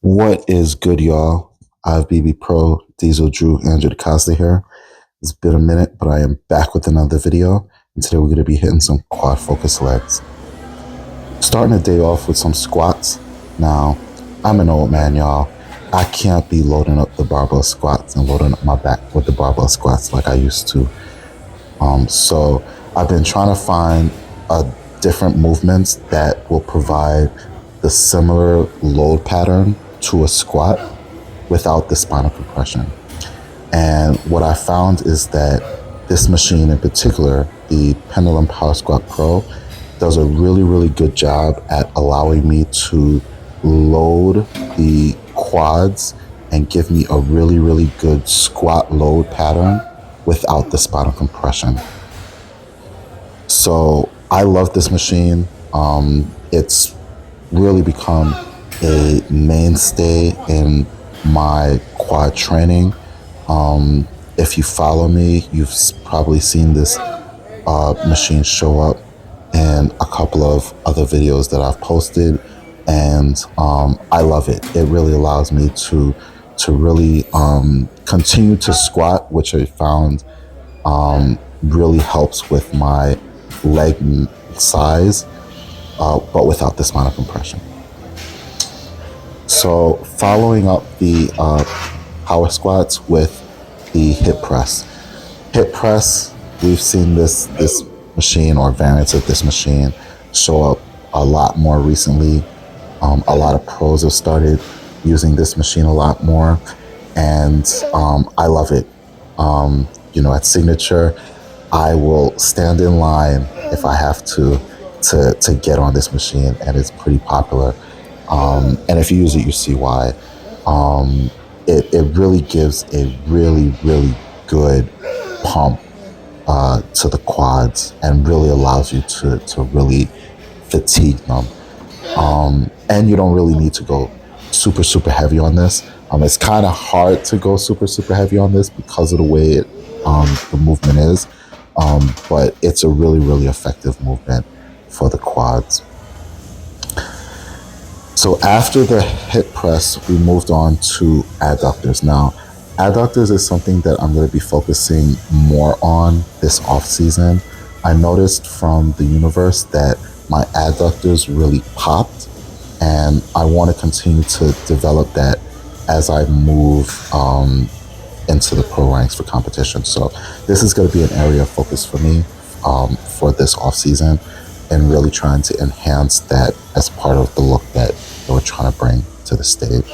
What is good, y'all? I've BB Pro, Dieseldru Off-Season here. It's been a minute, but I am back with another video, and today we're going to be hitting some quad focus legs. Starting the day off with some squats. Now, I'm an old man, y'all. I can't be loading up the barbell squats and loading up my back with the barbell squats like I used to. So I've been trying to find different movements that will provide the similar load pattern to a squat without the spinal compression. And what I found is that this machine in particular, the Pendulum Power Squat Pro, does a really, really good job at allowing me to load the quads and give me a really, really good squat load pattern without the spinal compression. So I love this machine. It's really become a mainstay in my quad training. If you follow me, you've probably seen this machine show up in a couple of other videos that I've posted, and I love it. It really allows me to really continue to squat, which I found really helps with my leg size, but without the spinal compression. So following up the power squats with the hip press. Hip press, we've seen this machine or variants of this machine show up a lot more recently. A lot of pros have started using this machine a lot more, and I love it. At Signature, I will stand in line if I have to get on this machine, and it's pretty popular. And if you use it, you see why. It really gives a really, really good pump to the quads and really allows you to really fatigue them. And you don't really need to go super, super heavy on this. It's kind of hard to go super, super heavy on this because of the way the movement is. But it's a really, really effective movement for the quads. So after the hip press, we moved on to adductors. Now, adductors is something that I'm going to be focusing more on this off season. I noticed from the universe that my adductors really popped, and I want to continue to develop that as I move into the pro ranks for competition. So this is going to be an area of focus for me for this off season, and really trying to enhance that as part of the look that we're trying to bring to the stage.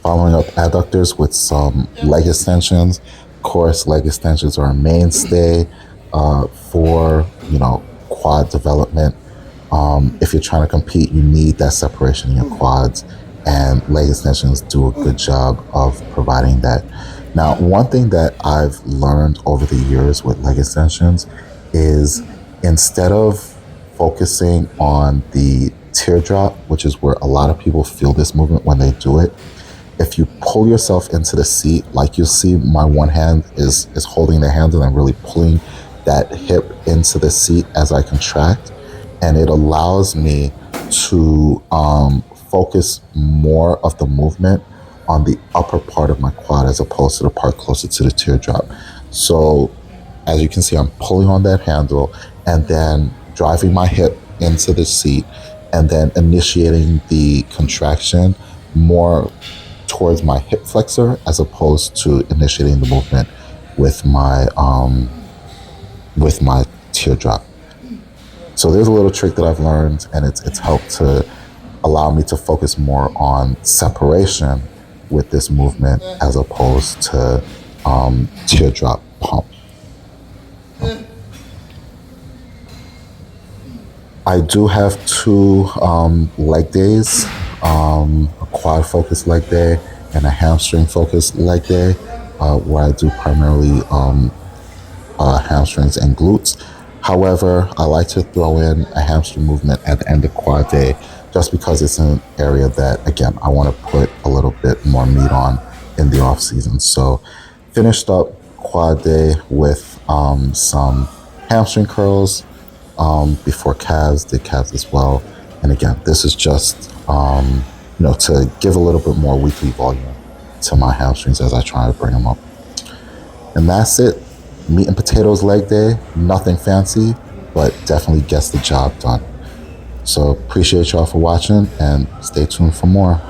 Following up adductors with some leg extensions. Of course, leg extensions are a mainstay for quad development. If you're trying to compete, you need that separation in your quads, and leg extensions do a good job of providing that. Now, one thing that I've learned over the years with leg extensions is instead of focusing on the teardrop, which is where a lot of people feel this movement when they do it, if you pull yourself into the seat, like you'll see my one hand is holding the handle and really pulling that hip into the seat as I contract, and it allows me to focus more of the movement on the upper part of my quad as opposed to the part closer to the teardrop. So as you can see, I'm pulling on that handle and then driving my hip into the seat, and then initiating the contraction more towards my hip flexor as opposed to initiating the movement with my teardrop. So there's a little trick that I've learned, and it's helped to allow me to focus more on separation with this movement as opposed to teardrop pump. I do have two leg days, a quad focused leg day and a hamstring focused leg day, where I do primarily hamstrings and glutes. However, I like to throw in a hamstring movement at the end of quad day, just because it's an area that, again, I want to put a little bit more meat on in the off season. So finished up quad day with some hamstring curls, before calves, did calves as well. And again, this is just to give a little bit more weekly volume to my hamstrings as I try to bring them up. And that's it. Meat and potatoes leg day. Nothing fancy, but definitely gets the job done. So appreciate y'all for watching and stay tuned for more.